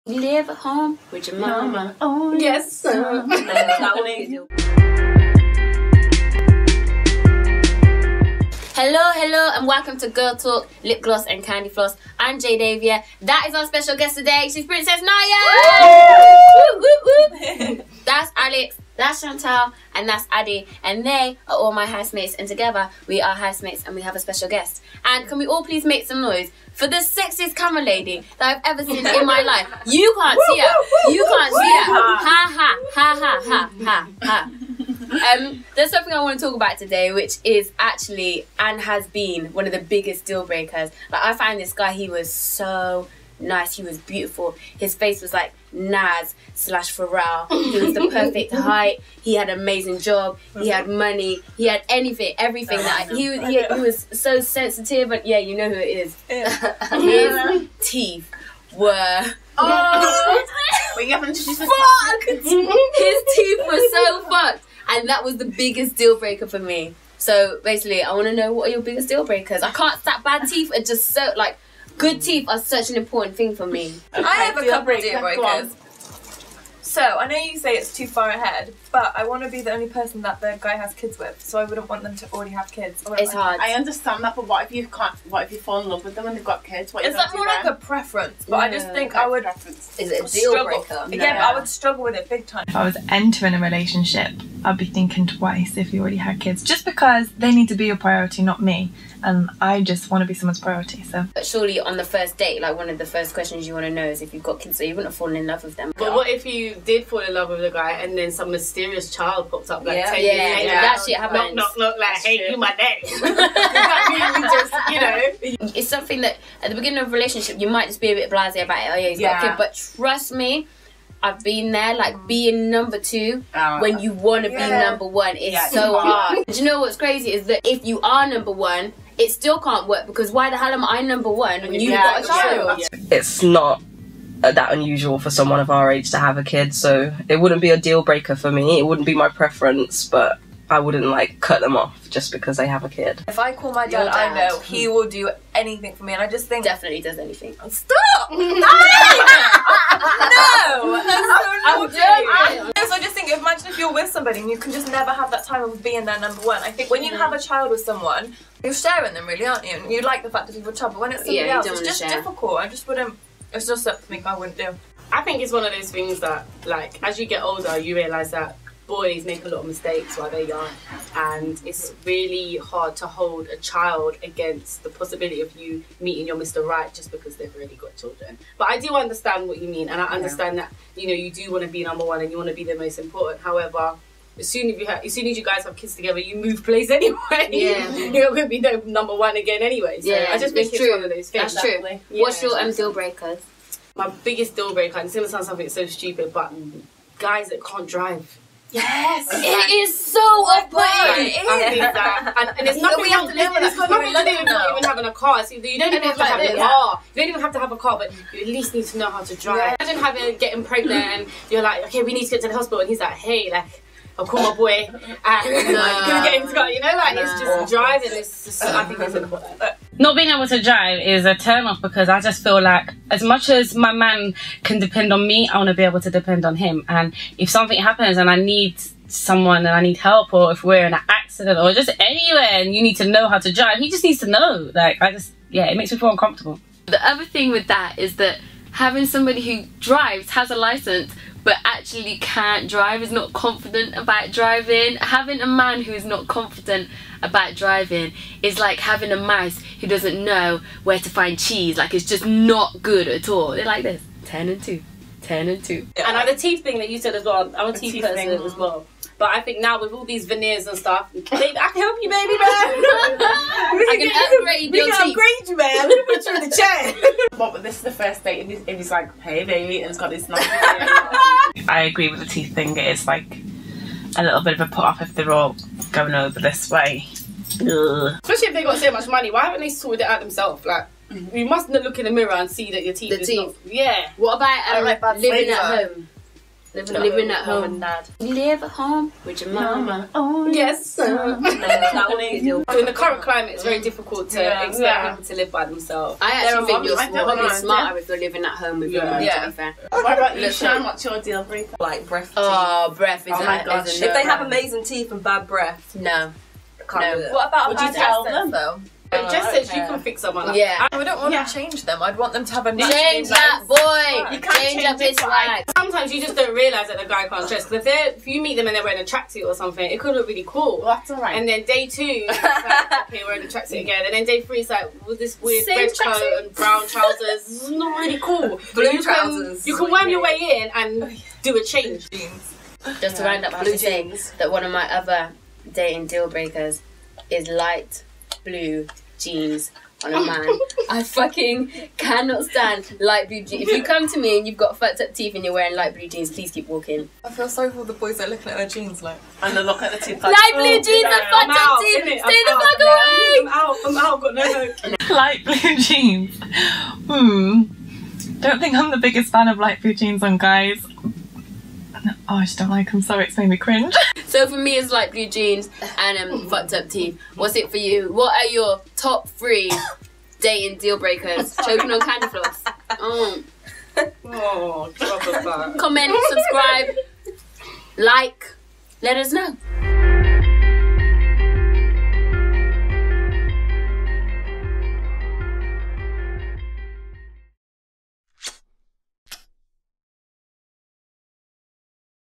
You live at home with your mama. Oh yes. That Hello, and welcome to Girl Talk, Lipgloss and CandyFloss. I'm Jade, Avia. That is our special guest today. She's Princess Naya. Woo, woo, woo. That's Alex, that's Chantal, and that's Addy. And they are all my housemates. And together, we are housemates, and we have a special guest. And can we all please make some noise for the sexiest camera lady that I've ever seen in my life? You can't see her. You can't see her. Ha ha ha ha ha ha ha. There's something I want to talk about today, which is actually and has been one of the biggest deal breakers. Like, I found this guy, he was so nice, he was beautiful, his face was like Nas / Pharrell, he was the perfect height, he had an amazing job, he had money, he had everything that he was so sensitive, and yeah, you know who it is. His teeth were Wait, you haven't introduced fucked. His teeth were so fucked. And that was the biggest deal breaker for me. So basically, I want to know, what are your biggest deal breakers? I can't stop. Bad teeth are just so, like, good teeth are such an important thing for me. Okay, I have a couple of deal breakers. So, I know you say it's too far ahead, but I want to be the only person that the guy has kids with, so I wouldn't want them to already have kids. It's hard. I understand that, but what if you can't? What if you fall in love with them and they've got kids? What is that more like a preference? But I just think I would. Is it a deal breaker? Yeah, but I would struggle with it big time. If I was entering a relationship, I'd be thinking twice if you already had kids, just because they need to be your priority, not me. And I just want to be someone's priority, so. But surely on the first date, like, one of the first questions you want to know is if you've got kids, so you wouldn't have fallen in love with them. But what if you did fall in love with a guy and then some mysterious child pops up, like 10 years later? That shit happens. Knock, like, hey, you my daddy. Just, you know. It's something that at the beginning of a relationship, you might just be a bit blasé about it. Oh yeah, he's got a kid. But trust me, I've been there, like, being number two when you want to be number one is so hard. Do you know what's crazy is that if you are number one, it still can't work, because why the hell am I number one when you've got a child? It's not that unusual for someone of our age to have a kid, so it wouldn't be a deal breaker for me. It wouldn't be my preference, but I wouldn't, like, cut them off just because they have a kid. If I call my dad, I know he will do anything for me, and I just think... Definitely does anything. Stop! No! I'm joking. So I just think, imagine if you're with somebody and you can just never have that time of being their number one. I think when you have a child with someone, you're sharing them, really, aren't you? And you like the fact that you've got a child, but when it's somebody else, it's just difficult. I just wouldn't... It's just something I wouldn't do. I think it's one of those things that, like, as you get older, you realise that boys make a lot of mistakes while they're young, and it's really hard to hold a child against the possibility of you meeting your Mr. Right just because they've already got children. But I do understand what you mean, and I understand that, you know, you do want to be number one and you want to be the most important. However, as soon as you guys have kids together, you move place anyway. Yeah, you're going to be no number one again anyway. So I just think it's one of those things. That's true. Yeah. What's your deal breakers? My biggest deal breaker, and it's going to sound something so stupid, but guys that can't drive. Yes, it is so off-putting. I think that, and it's nothing. It's got nothing to do with not even having a car. So you don't even have to have a car. You don't even have to have a car, but you at least need to know how to drive. Imagine getting pregnant and you're like, okay, we need to get to the hospital, and he's like, hey, like, I'll call my boy and like, gonna get him to go. You know, like, it's just driving. It's just, I think it's important. Not being able to drive is a turn off, because I just feel like as much as my man can depend on me, I want to be able to depend on him. And if something happens and I need someone and I need help, or if we're in an accident or just anywhere and you need to know how to drive, he just needs to know. Like, it makes me feel uncomfortable. The other thing with that is that having somebody who drives, has a license, but actually can't drive, is not confident about driving. Having a man who is not confident about driving is like having a mouse who doesn't know where to find cheese. Like, it's just not good at all. They're like this, 10 and 2, 10 and 2. And like the teeth thing that you said as well, I'm a teeth person as well. But I think now with all these veneers and stuff, baby, I can help you, baby, man. I can upgrade your teeth. We can upgrade you, man. We can put you in the chair. But this is the first date, and he's like, hey, baby, and it's got this nice I agree with the teeth thing. It is like a little bit of a put off if they're all going over this way. Ugh. Especially if they got so much money, why haven't they sorted it out themselves? Like, you must look in the mirror and see that your teeth is not... Yeah. What about living at home? Living at home. And dad. Live at home with your mama. Oh yes. That would be deal. In the current climate, it's very difficult to expect people to live by themselves. I actually think you're probably smarter if you're living at home with your mum, to be fair. What about you, Shan? What's your deal breaker? Like breath teeth. Oh, breath is my gosh. If they have amazing teeth and bad breath, no. can't do it. What about Would a you bad tell accent, them? though? It just says you can fix someone up. Yeah. I don't want to change them. I'd want them to have a Change that boy. You can't Change up his swag. Sometimes you just don't realise that the guy can't dress. Because if you meet them and they're wearing a tracksuit or something, it could look really cool. Well, that's alright. And then day 2, it's like, okay, wearing a tracksuit again. And then day 3, it's like, with this weird Same red tracksuit. coat and brown trousers. This is not really cool. Blue trousers. You can worm your way in and do a change. Just to round up, I have to say that one of my other dating deal breakers is light blue jeans on a man. I fucking cannot stand light blue jeans. If you come to me and you've got fucked up teeth and you're wearing light blue jeans, please keep walking. I feel sorry for the boys that are looking at their jeans like. And they look at the tip like, Light blue jeans and fucked up teeth. Stay the fuck away. I'm out, got no hope. Light blue jeans. Don't think I'm the biggest fan of light blue jeans on guys. Oh, I just don't like them, so it's made me cringe. So for me, it's light blue jeans and fucked up teeth. What's it for you? What are your top 3 dating deal breakers? Choking on CandyFloss. Oh, drop us back. Comment, subscribe, like. Let us know.